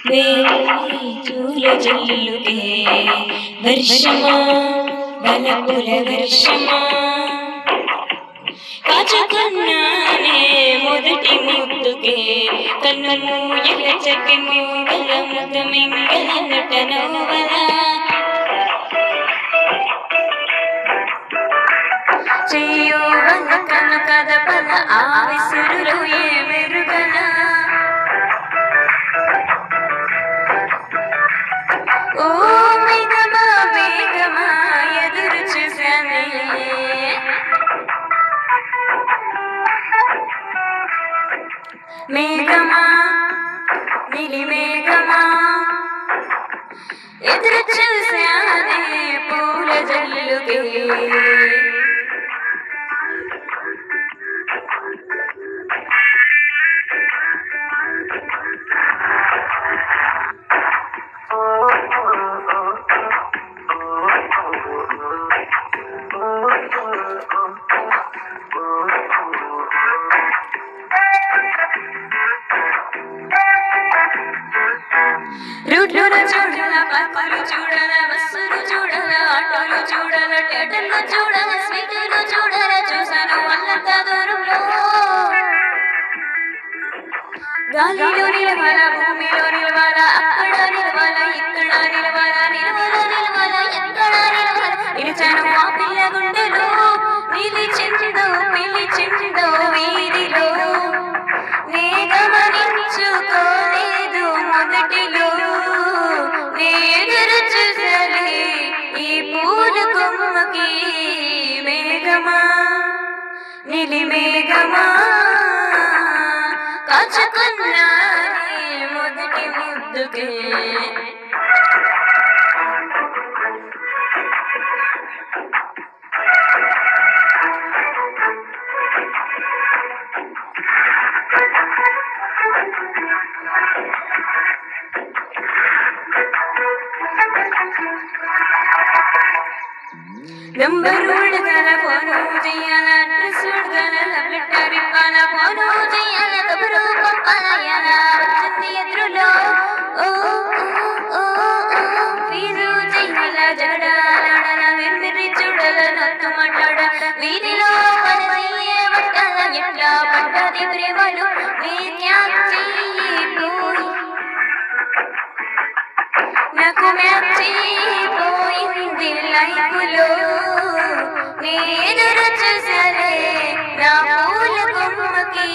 వేచూల జల్లుకే వర్షమా బలపుల వర్షమా కాచుకున్నానే మొదటి ముద్దుకే కన్ను మూయల చకెను గలముతమింగల నటనవల చెయ్యోవల కనకద పద ఆ విసురులు ఏ మెరుగల ఓ మేఘమా మేఘమా ఎదురు చూశానే మేఘమా నీలి మేఘమా ఎదురు చూశానే పూల జల్లుకే రోడ్లు చూడాల పక్కలు చూడాల బస్సులు చూడాల ఆటోలు చూడాల థియేటర్లు చూడాల స్వీటులు చూడాల చూసాను వాళ్ళంత దూరంలో గాలిలో నిలవాల భూమిలో నిలవాల అక్కడ నిలవాల ఇక్కడ నిలవాల నిలవాల నిలవాల ఎక్కడ నిలవాల నిలిచాను ఆ పిల్ల గుండెలో నిలిచిందో పిలిచిందో వీధిలో నే గమనించుకోలేదు మొదటిలో ఎదురు చూసలే ఈ పూల కొమ్మకి మేఘమా నీలి మేఘమా కాచుకున్నానే మొదటి ముద్దుకే నంబర్ ఉడగల ఫోను చెయ్యాల అడ్రస్ ఉడగల లెటర్ ఇవ్వాల ఫోను చెయ్యాల కబురు పంపాల వచ్చింది ఎదురులో ఓ ఓ ఫీజు చెయ్యాల జగడాలాడాల వెమ్మిరి చూడాల నత్తు మాట్లాడ వీధిలో పడవయ్యే పట్టాల ఎట్లా పడ్డది ప్రేమలు నీ క్యాచ్ చెయ్యిపోయి నాకు మ్యాచ్ చెయ్యిపోయింది లైఫ్లో ఎదురు చూసలే నా పూల కొమ్మకి